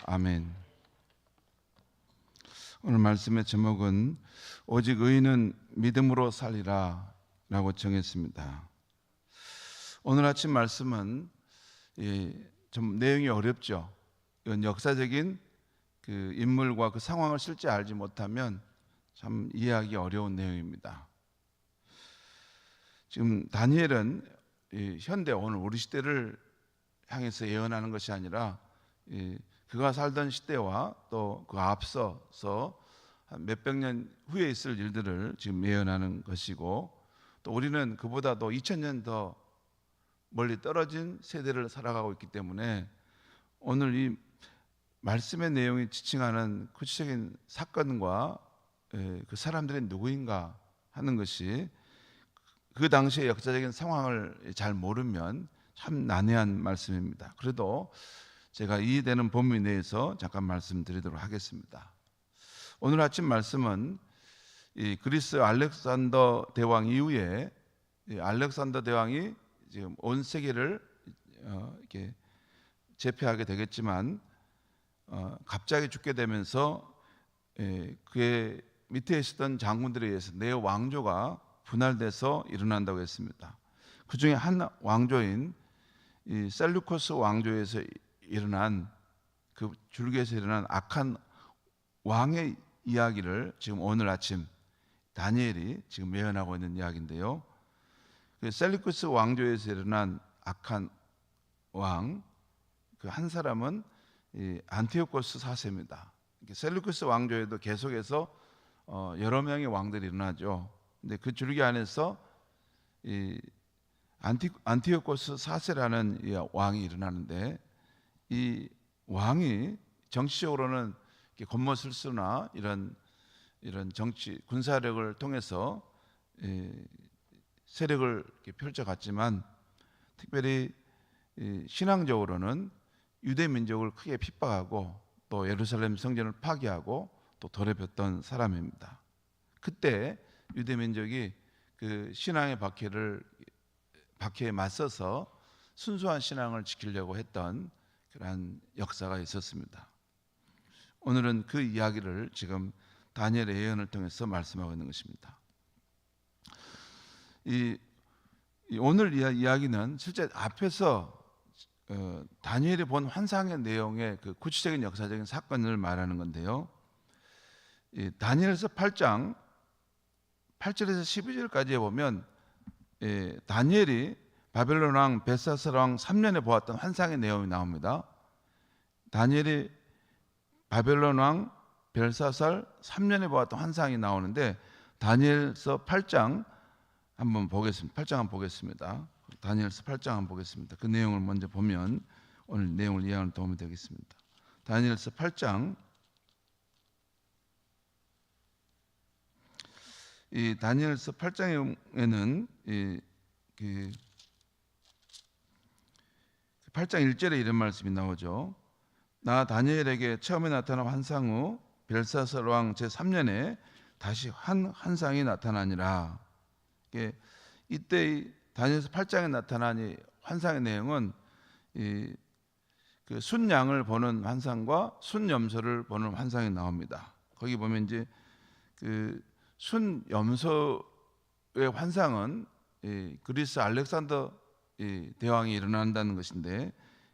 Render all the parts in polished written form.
아멘. 오늘 말씀의 제목은 오직 의인은 믿음으로 살리라 라고 정했습니다. 오늘 아침 말씀은 좀 내용이 어렵죠. 이건 역사적인 그 인물과 그 상황을 실제 알지 못하면 참 이해하기 어려운 내용입니다. 지금 다니엘은 현대 오늘 우리 시대를 향해서 예언하는 것이 아니라 그가 살던 시대와 또 그 앞서서 한 몇백 년 후에 있을 일들을 지금 예언하는 것이고, 또 우리는 그보다도 2000년 더 멀리 떨어진 세대를 살아가고 있기 때문에 오늘 이 말씀의 내용이 지칭하는 구체적인 사건과 그 사람들이 누구인가 하는 것이 그 당시의 역사적인 상황을 잘 모르면 참 난해한 말씀입니다. 그래도 제가 이해되는 범위 내에서 잠깐 말씀드리도록 하겠습니다. 오늘 아침 말씀은 이 그리스 알렉산더 대왕 이후에 알렉산더 대왕이 지금 온 세계를 이렇게 제패하게 되겠지만 갑자기 죽게 되면서 그의 밑에 있었던 장군들에 의해서 네 왕조가 분할돼서 일어난다고 했습니다. 그 중에 한 왕조인 이 셀루코스 왕조에서 일어난 그 줄기에서 일어난 악한 왕의 이야기를 지금 오늘 아침 다니엘이 지금 예언하고 있는 이야기인데요. 그 셀루코스 왕조에서 일어난 악한 왕, 그 한 사람은 이 안티오코스 4세입니다. 셀루코스 왕조에도 계속해서 여러 명의 왕들이 일어나죠. 근데 그 줄기 안에서 이 안티오코스 4세라는 이 왕이 일어나는데, 이 왕이 정치적으로는 권모술수나 이런 정치 군사력을 통해서 세력을 펼쳐갔지만, 특별히 신앙적으로는 유대 민족을 크게 핍박하고 또 예루살렘 성전을 파괴하고 또 돌에 폈던 사람입니다. 그때 유대 민족이 그 신앙의 박해에 맞서서 순수한 신앙을 지키려고 했던 그러한 역사가 있었습니다. 오늘은 그 이야기를 지금 다니엘의 예언을 통해서 말씀하고 있는 것입니다. 오늘 이야기는 실제 앞에서 다니엘이 본 환상의 내용의 그 구체적인 역사적인 사건을 말하는 건데요. 다니엘서 8장 8절에서 12절까지에 보면 다니엘이 바벨론 왕 벨사살 왕 3년에 보았던 환상의 내용이 나옵니다. 다니엘이 바벨론 왕 벨사살 3년에 보았던 환상이 나오는데, 다니엘서 8장 한번 보겠습니다. 8장 한번 보겠습니다. 다니엘서 8장 한번 보겠습니다. 그 내용을 먼저 보면 오늘 내용을 이해하는 도움이 되겠습니다. 다니엘서 8장, 이 다니엘서 8장에는 그 8장 1절에 이런 말씀이 나오죠. 나 다니엘에게 처음에 나타난 환상 후 벨사살 왕 제3년에 다시 한 환상이 나타나니라. 이때 다니엘서 8장에 나타난 이 환상의 내용은 그 순양을 보는 환상과 순염소를 보는 환상이 나옵니다. 거기 보면 이제 그 순염소의 환상은 그리스 알렉산더 대왕이 일어난다는 것인데,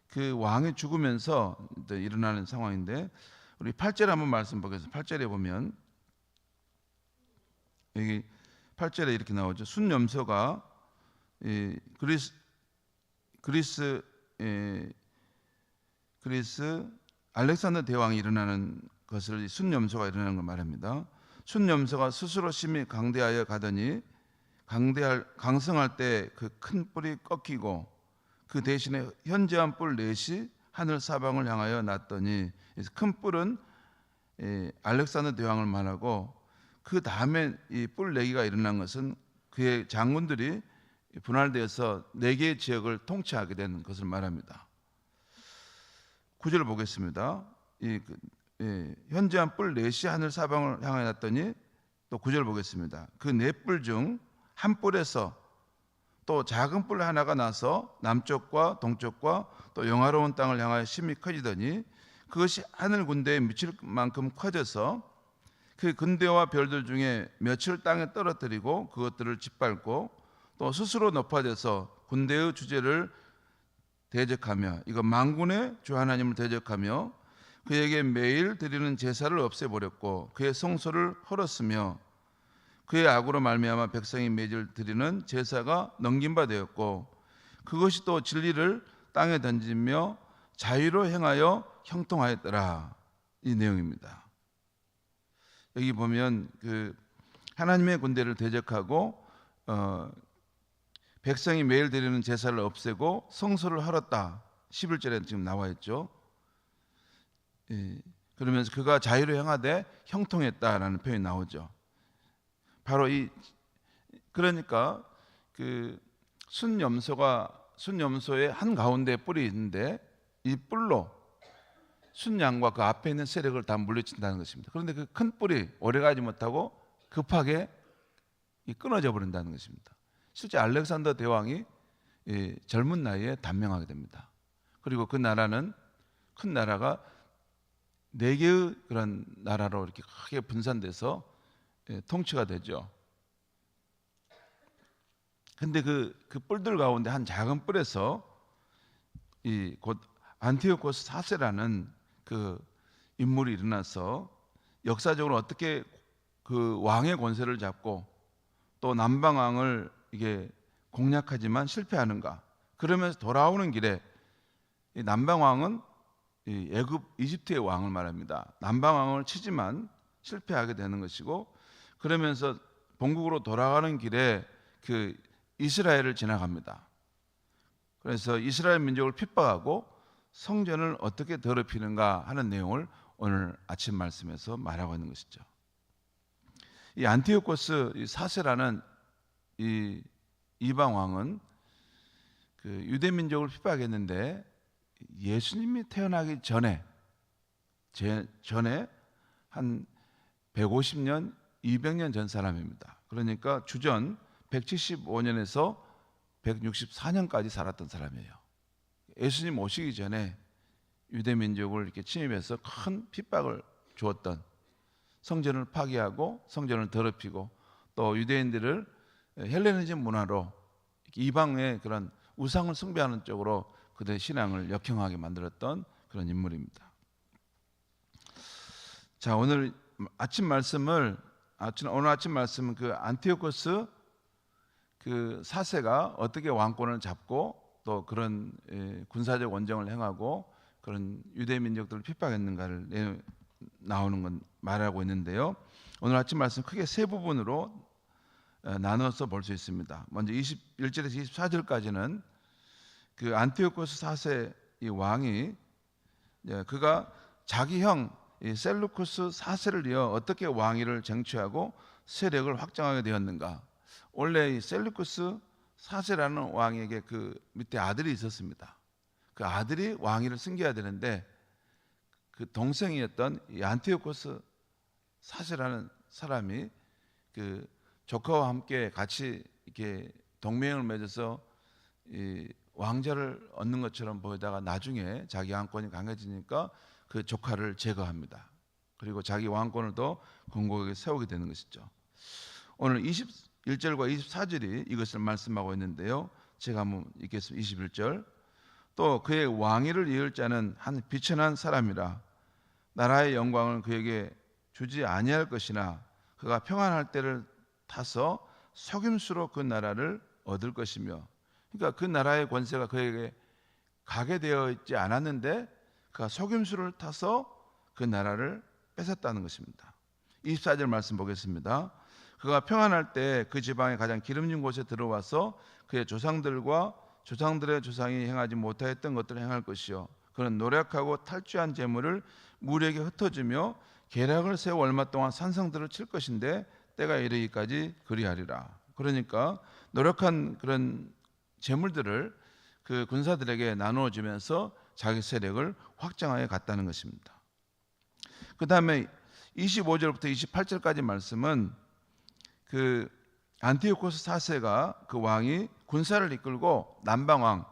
그 왕이 죽으면서 일어나는 상황인데, 우리 8절 한번 말씀 보겠습니다. 8절에 보면 여기 8절에 이렇게 나오죠. 순염소가 그리스 알렉산더 대왕이 일어나는 것을 순염소가 일어나는 걸 말합니다. 순염소가 스스로 심히 강대하여 가더니 강성할 때 그 큰 뿔이 꺾이고 그 대신에 현저한 뿔 넷이 하늘 사방을 향하여 났더니, 큰 뿔은 알렉산더 대왕을 말하고, 그 다음에 이 뿔 4개가 일어난 것은 그의 장군들이 분할되어서 4개의 지역을 통치하게 된 것을 말합니다. 9절을 보겠습니다. 현저한 뿔 넷이 하늘 사방을 향하여 났더니, 또 9절 보겠습니다. 그 4뿔 중 한 뿔에서 또 작은 뿔 하나가 나서 남쪽과 동쪽과 또 영화로운 땅을 향하여 심히 커지더니, 그것이 하늘 군대에 미칠 만큼 커져서 그 군대와 별들 중에 몇을 땅에 떨어뜨리고 그것들을 짓밟고 또 스스로 높아져서 군대의 주제를 대적하며, 이거 만군의 주 하나님을 대적하며 그에게 매일 드리는 제사를 없애버렸고 그의 성소를 헐었으며 그의 악으로 말미암아 백성이 매일 드리는 제사가 넘긴 바 되었고 그것이 또 진리를 땅에 던지며 자유로 행하여 형통하였더라. 이 내용입니다. 여기 보면 그 하나님의 군대를 대적하고 백성이 매일 드리는 제사를 없애고 성소를 헐었다. 11절에 지금 나와 있죠. 그러면서 그가 자유로 행하되 형통했다라는 표현이 나오죠. 바로 그러니까 그 순염소의 한 가운데 뿔이 있는데 이 뿔로 순양과 그 앞에 있는 세력을 다 물리친다는 것입니다. 그런데 그 큰 뿔이 오래가지 못하고 급하게 끊어져 버린다는 것입니다. 실제 알렉산더 대왕이 젊은 나이에 단명하게 됩니다. 그리고 그 나라는 큰 나라가 4개의 그런 나라로 이렇게 크게 분산돼서 통치가 되죠. 근데 그 뿔들 가운데 한 작은 뿔에서 곧 안티오코스 4세라는 그 인물이 일어나서 역사적으로 어떻게 그 왕의 권세를 잡고 또 남방 왕을 이게 공략하지만 실패하는가. 그러면서 돌아오는 길에 이 남방 왕은 이집트의 왕을 말합니다. 남방 왕을 치지만 실패하게 되는 것이고, 그러면서 본국으로 돌아가는 길에 그 이스라엘을 지나갑니다. 그래서 이스라엘 민족을 핍박하고 성전을 어떻게 더럽히는가 하는 내용을 오늘 아침 말씀에서 말하고 있는 것이죠. 이 안티오코스 4세라는 이 이방 왕은 그 유대 민족을 핍박했는데 예수님이 태어나기 전에 한 150년, 200년 전 사람입니다. 그러니까 주전 175년에서 164년까지 살았던 사람이에요. 예수님 오시기 전에 유대 민족을 이렇게 침입해서 큰 핍박을 주었던, 성전을 파괴하고 성전을 더럽히고 또 유대인들을 헬레니즘 문화로 이방의 그런 우상을 숭배하는 쪽으로 그들의 신앙을 역행하게 만들었던 그런 인물입니다. 자, 오늘 아침 말씀은 그 안티오코스 그 4세가 어떻게 왕권을 잡고 또 그런 군사적 원정을 행하고 그런 유대 민족들을 핍박했는가를 나오는 건 말하고 있는데요. 오늘 아침 말씀 크게 세 부분으로 나눠서 볼 수 있습니다. 먼저 21절에서 24절까지는 그 안티오코스 4세 이 왕이 그가 자기 형 셀루쿠스 4세를 이어 어떻게 왕위를 쟁취하고 세력을 확장하게 되었는가. 원래 이 셀루쿠스 4세라는 왕에게 그 밑에 아들이 있었습니다. 그 아들이 왕위를 승계해야 되는데 그 동생이었던 이 안티오코스 4세라는 사람이 그 조카와 함께 같이 이렇게 동맹을 맺어서 이 왕자를 얻는 것처럼 보이다가 나중에 자기 왕권이 강해지니까 그 조카를 제거합니다. 그리고 자기 왕권을 더 건강하게 세우게 되는 것이죠. 오늘 21절과 24절이 이것을 말씀하고 있는데요. 제가 한번 읽겠습니다. 21절. 또 그의 왕위를 이을 자는 한 비천한 사람이라. 나라의 영광을 그에게 주지 아니할 것이나 그가 평안할 때를 타서 속임수로 그 나라를 얻을 것이며. 그러니까 그 나라의 권세가 그에게 가게 되어 있지 않았는데 그가 속임수를 타서 그 나라를 뺏었다는 것입니다. 24절 말씀 보겠습니다. 그가 평안할 때 그 지방의 가장 기름진 곳에 들어와서 그의 조상들과 조상들의 조상이 행하지 못하였던 것들을 행할 것이요, 그는 노력하고 탈취한 재물을 물에게 흩어주며 계략을 세워 얼마 동안 산성들을 칠 것인데 때가 이르기까지 그리하리라. 그러니까 노력한 그런 재물들을 그 군사들에게 나누어 주면서 자기 세력을 확장하여 갔다는 것입니다. 그 다음에 25절부터 28절까지 말씀은 그 안티오코스 4세가 그 왕이 군사를 이끌고 남방왕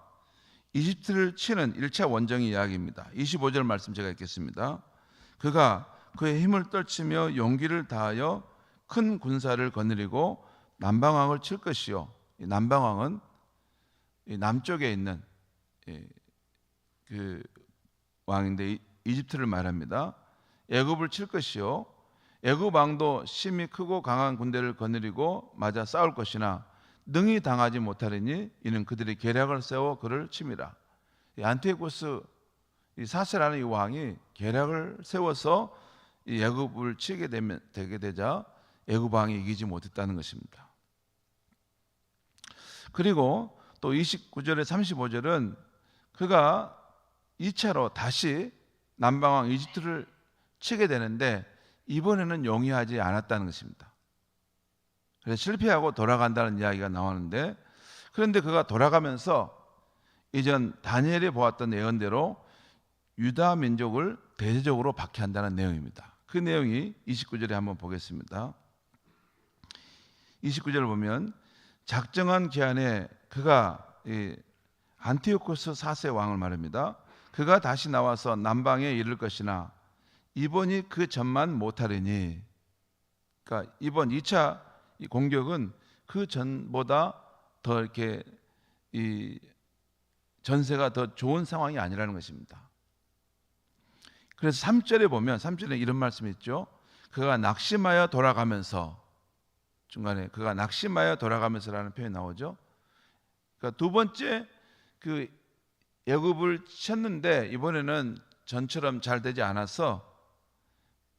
이집트를 치는 1차 원정의 이야기입니다. 25절 말씀 제가 읽겠습니다. 그가 그의 힘을 떨치며 용기를 다하여 큰 군사를 거느리고 남방왕을 칠 것이요. 이 남방왕은 이 남쪽에 있는 그 왕인데 이집트를 말합니다. 애굽을 칠 것이요. 애굽 왕도 심히 크고 강한 군대를 거느리고 맞아 싸울 것이나 능히 당하지 못하리니 이는 그들이 계략을 세워 그를 침이라. 이 안티오코스 이 사세라는 이 왕이 계략을 세워서 이 애굽을 치게 되게 되자 애굽 왕이 이기지 못했다는 것입니다. 그리고 또 29절에 35절은 그가 2차로 다시 남방왕 이집트를 치게 되는데 이번에는 용이하지 않았다는 것입니다. 그래서 실패하고 돌아간다는 이야기가 나오는데, 그런데 그가 돌아가면서 이전 다니엘이 보았던 예언대로 유다 민족을 대대적으로 박해한다는 내용입니다. 그 내용이 29절에 한번 보겠습니다. 29절을 보면 작정한 기한에 그가 안티오코스 4세 왕을 말합니다. 그가 다시 나와서 남방에 이를 것이나 이번이 그 전만 못하리니, 그러니까 이번 2차 이 공격은 그 전보다 더 이렇게 이 전세가 더 좋은 상황이 아니라는 것입니다. 그래서 3절에 보면 3절에 이런 말씀이 있죠. 그가 낙심하여 돌아가면서, 중간에 그가 낙심하여 돌아가면서라는 표현이 나오죠. 그러니까 두 번째 그 애굽을 쳤는데 이번에는 전처럼 잘 되지 않아서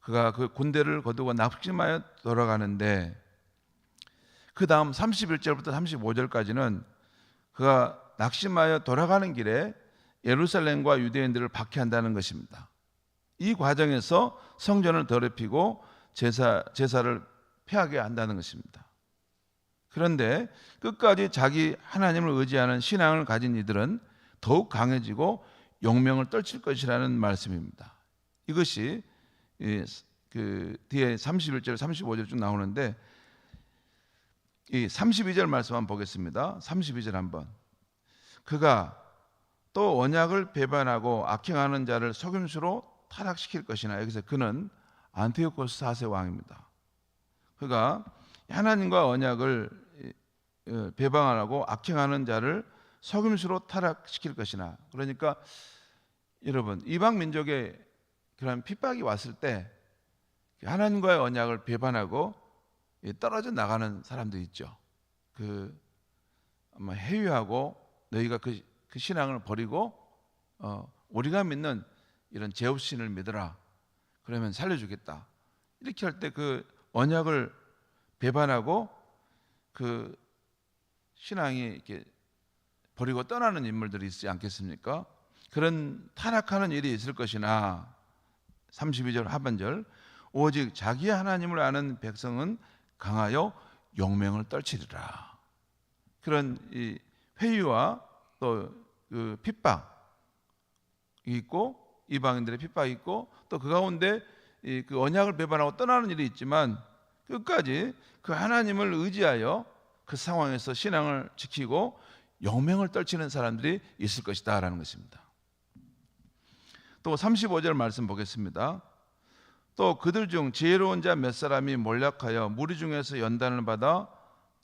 그가 그 군대를 거두고 낙심하여 돌아가는데, 그 다음 31절부터 35절까지는 그가 낙심하여 돌아가는 길에 예루살렘과 유대인들을 박해한다는 것입니다. 이 과정에서 성전을 더럽히고 제사를 폐하게 한다는 것입니다. 그런데 끝까지 자기 하나님을 의지하는 신앙을 가진 이들은 더욱 강해지고 용명을 떨칠 것이라는 말씀입니다. 이것이 그 뒤에 31절, 35절 쭉 나오는데, 이 32절 말씀 한번 보겠습니다. 32절 한번. 그가 또 언약을 배반하고 악행하는 자를 속임수로 타락시킬 것이나, 여기서 그는 안티오코스 4세 왕입니다. 그가 하나님과 언약을 배반하고 악행하는 자를 속임수로 타락시킬 것이나, 그러니까 여러분 이방 민족의 그런 핍박이 왔을 때 하나님과의 언약을 배반하고 떨어져 나가는 사람도 있죠. 그 아마 해유하고 너희가 그 신앙을 버리고 우리가 믿는 이런 제후신을 믿어라. 그러면 살려주겠다. 이렇게 할 때 그 언약을 배반하고 그 신앙이 이렇게 버리고 떠나는 인물들이 있지 않겠습니까? 그런 타락하는 일이 있을 것이나, 32절 하반절, 오직 자기 하나님을 아는 백성은 강하여 용맹을 떨치리라. 그런 이 회유와 또 그 핍박이 있고, 이방인들의 핍박이 있고, 또 그 가운데 그 언약을 배반하고 떠나는 일이 있지만 끝까지 그 하나님을 의지하여 그 상황에서 신앙을 지키고 용맹을 떨치는 사람들이 있을 것이다 라는 것입니다. 또 35절 말씀 보겠습니다. 또 그들 중 지혜로운 자 몇 사람이 몰락하여 무리 중에서 연단을 받아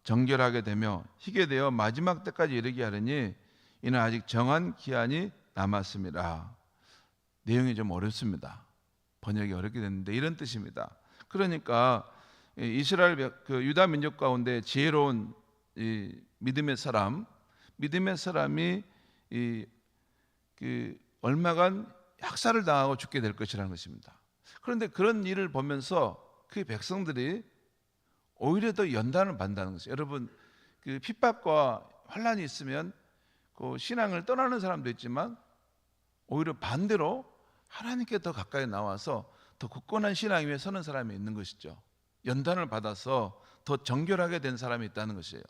정결하게 되며 희게 되어 마지막 때까지 이르게 하려니 이는 아직 정한 기한이 남았습니다. 내용이 좀 어렵습니다. 번역이 어렵게 됐는데 이런 뜻입니다. 그러니까 이스라엘 그 유다 민족 가운데 지혜로운 이 믿음의 사람이 그 얼마간 학살을 당하고 죽게 될 것이라는 것입니다. 그런데 그런 일을 보면서 그 백성들이 오히려 더 연단을 받는다는 것이죠. 여러분 그 핍박과 환란이 있으면 그 신앙을 떠나는 사람도 있지만 오히려 반대로 하나님께 더 가까이 나와서 더 굳건한 신앙 위에 서는 사람이 있는 것이죠. 연단을 받아서 더 정결하게 된 사람이 있다는 것이에요.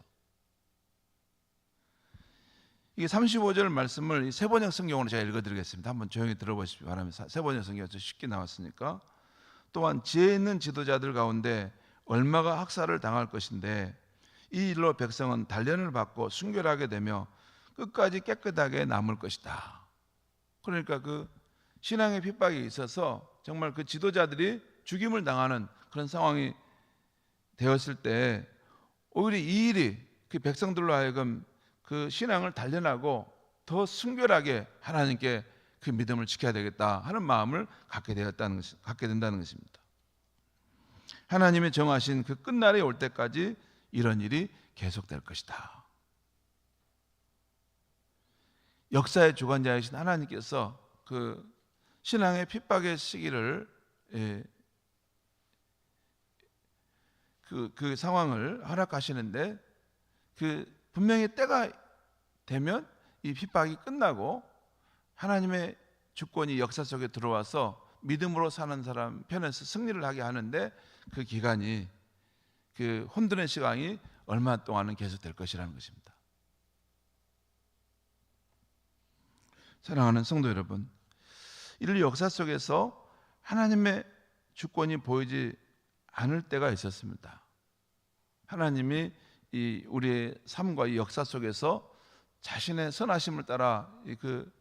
이게 35절 말씀을 세번역 성경으로 제가 읽어드리겠습니다. 한번 조용히 들어보시기 바랍니다. 세번역 성경에서 쉽게 나왔으니까. 또한 지혜 있는 지도자들 가운데 얼마가 학살을 당할 것인데 이 일로 백성은 단련을 받고 순결하게 되며 끝까지 깨끗하게 남을 것이다. 그러니까 그 신앙의 핍박이 있어서 정말 그 지도자들이 죽임을 당하는 그런 상황이 되었을 때 오히려 이 일이 그 백성들로 하여금 그 신앙을 단련하고 더 순결하게 하나님께 그 믿음을 지켜야 되겠다 하는 마음을 갖게 된다는 것입니다. 하나님이 정하신 그 끝날이 올 때까지 이런 일이 계속될 것이다. 역사의 주관자이신 하나님께서 그 신앙의 핍박의 시기를 그 상황을 허락하시는데 그 분명히 때가 되면 이 핍박이 끝나고 하나님의 주권이 역사 속에 들어와서 믿음으로 사는 사람 편에서 승리를 하게 하는데 그 기간이 그 혼돈의 시간이 얼마 동안은 계속될 것이라는 것입니다. 사랑하는 성도 여러분, 인류 역사 속에서 하나님의 주권이 보이지 않을 때가 있었습니다. 하나님이 이 우리의 삶과 이 역사 속에서 자신의 선하심을 따라 그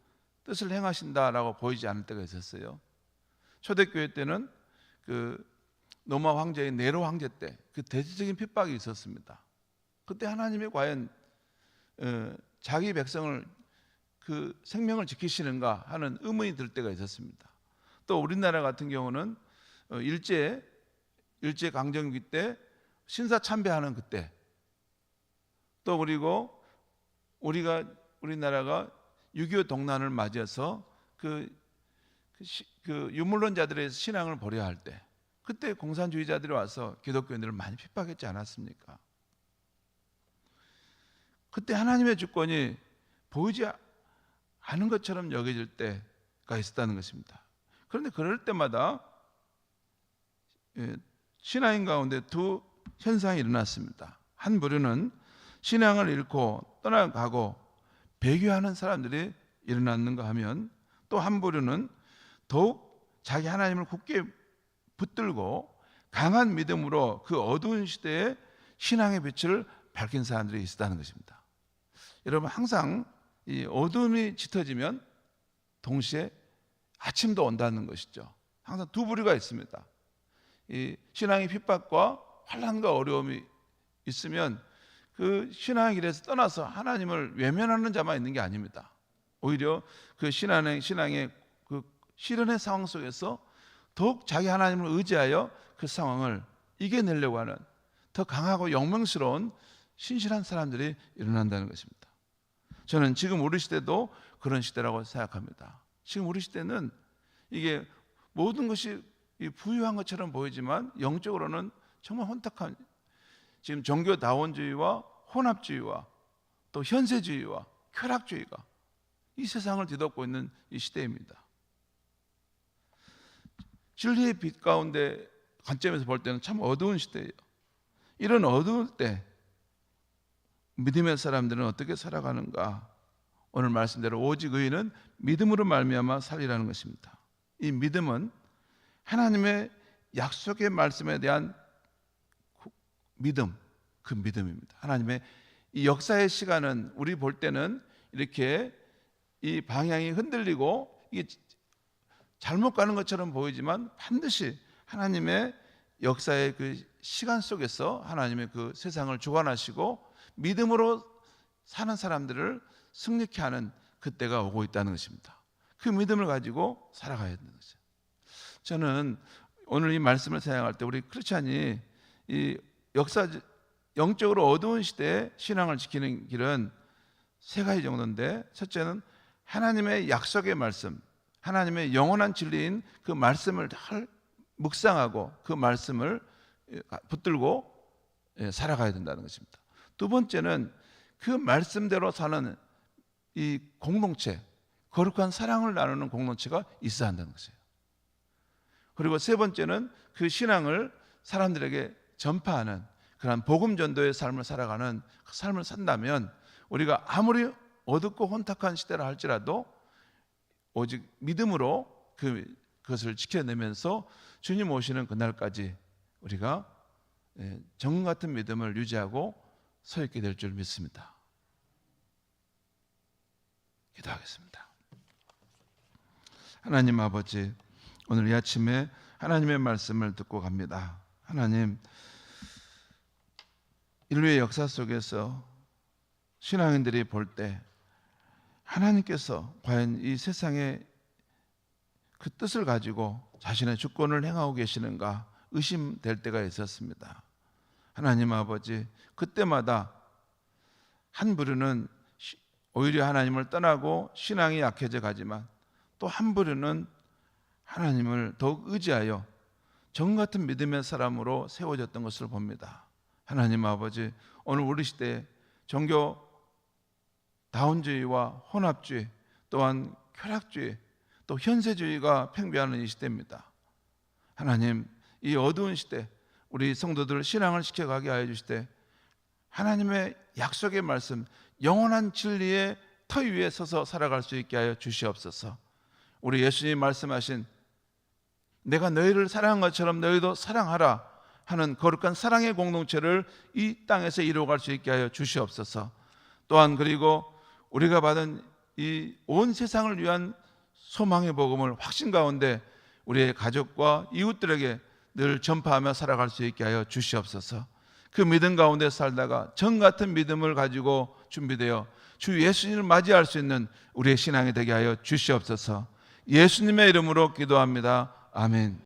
뜻을 행하신다라고 보이지 않을 때가 있었어요. 초대교회 때는 그 로마 황제인 네로 황제 때 그 대지적인 핍박이 있었습니다. 그때 하나님이 과연 자기 백성을 그 생명을 지키시는가 하는 의문이 들 때가 있었습니다. 또 우리나라 같은 경우는 일제 강점기 때 신사 참배하는 그때, 또 그리고 우리나라가 6.25 동란을 맞이해서 그 유물론자들의 신앙을 버려야 할 때, 그때 공산주의자들이 와서 기독교인들을 많이 핍박했지 않았습니까? 그때 하나님의 주권이 보이지 않은 것처럼 여겨질 때가 있었다는 것입니다. 그런데 그럴 때마다 신앙인 가운데 두 현상이 일어났습니다. 한 부류는 신앙을 잃고 떠나가고 배교하는 사람들이 일어났는가 하면, 또 한 부류는 더욱 자기 하나님을 굳게 붙들고 강한 믿음으로 그 어두운 시대에 신앙의 빛을 밝힌 사람들이 있었다는 것입니다. 여러분, 항상 이 어둠이 짙어지면 동시에 아침도 온다는 것이죠. 항상 두 부류가 있습니다. 이 신앙의 핍박과 환난과 어려움이 있으면 그 신앙의 길에서 떠나서 하나님을 외면하는 자만 있는 게 아닙니다. 오히려 그 신앙의 그 시련의 상황 속에서 더욱 자기 하나님을 의지하여 그 상황을 이겨내려고 하는 더 강하고 영명스러운 신실한 사람들이 일어난다는 것입니다. 저는 지금 우리 시대도 그런 시대라고 생각합니다. 지금 우리 시대는 이게 모든 것이 부유한 것처럼 보이지만 영적으로는 정말 혼탁한, 지금 종교다원주의와 혼합주의와 또 현세주의와 쾌락주의가 이 세상을 뒤덮고 있는 이 시대입니다. 진리의 빛 가운데 관점에서 볼 때는 참 어두운 시대예요. 이런 어두울 때 믿음의 사람들은 어떻게 살아가는가? 오늘 말씀대로 오직 의인은 믿음으로 말미암아 살리라는 것입니다. 이 믿음은 하나님의 약속의 말씀에 대한 믿음, 그 믿음입니다. 하나님의 이 역사의 시간은 우리 볼 때는 이렇게 이 방향이 흔들리고 이게 잘못 가는 것처럼 보이지만 반드시 하나님의 역사의 그 시간 속에서 하나님의 그 세상을 주관하시고 믿음으로 사는 사람들을 승리케 하는 그때가 오고 있다는 것입니다. 그 믿음을 가지고 살아가야 되는 것이죠. 저는 오늘 이 말씀을 생각할 때 우리 크리스찬이 이 영적으로 어두운 시대에 신앙을 지키는 길은 세 가지 정도인데, 첫째는 하나님의 약속의 말씀, 하나님의 영원한 진리인 그 말씀을 잘 묵상하고 그 말씀을 붙들고 살아가야 된다는 것입니다. 두 번째는 그 말씀대로 사는 이 공동체, 거룩한 사랑을 나누는 공동체가 있어야 한다는 것이에요. 그리고 세 번째는 그 신앙을 사람들에게 전파하는 그런 복음 전도의 삶을 살아가는 그 삶을 산다면 우리가 아무리 어둡고 혼탁한 시대라 할지라도 오직 믿음으로 그것을 지켜내면서 주님 오시는 그날까지 우리가 정금 같은 믿음을 유지하고 서 있게 될 줄 믿습니다. 기도하겠습니다. 하나님 아버지, 오늘 이 아침에 하나님의 말씀을 듣고 갑니다. 하나님, 인류의 역사 속에서 신앙인들이 볼 때 하나님께서 과연 이 세상에 그 뜻을 가지고 자신의 주권을 행하고 계시는가 의심될 때가 있었습니다. 하나님 아버지, 그때마다 한 부류는 오히려 하나님을 떠나고 신앙이 약해져 가지만 또 한 부류는 하나님을 더욱 의지하여 정 같은 믿음의 사람으로 세워졌던 것을 봅니다. 하나님 아버지, 오늘 우리 시대에 종교 다원주의와 혼합주의, 또한 쾌락주의, 또 현세주의가 팽배하는 이 시대입니다. 하나님, 이 어두운 시대 우리 성도들 신앙을 지켜가게 하여 주시되 하나님의 약속의 말씀, 영원한 진리의 터 위에 서서 살아갈 수 있게 하여 주시옵소서. 우리 예수님 말씀하신 내가 너희를 사랑한 것처럼 너희도 사랑하라 하는 거룩한 사랑의 공동체를 이 땅에서 이루어갈 수 있게 하여 주시옵소서. 또한 그리고 우리가 받은 이 온 세상을 위한 소망의 복음을 확신 가운데 우리의 가족과 이웃들에게 늘 전파하며 살아갈 수 있게 하여 주시옵소서. 그 믿음 가운데 살다가 정 같은 믿음을 가지고 준비되어 주 예수님을 맞이할 수 있는 우리의 신앙이 되게 하여 주시옵소서. 예수님의 이름으로 기도합니다. 아멘.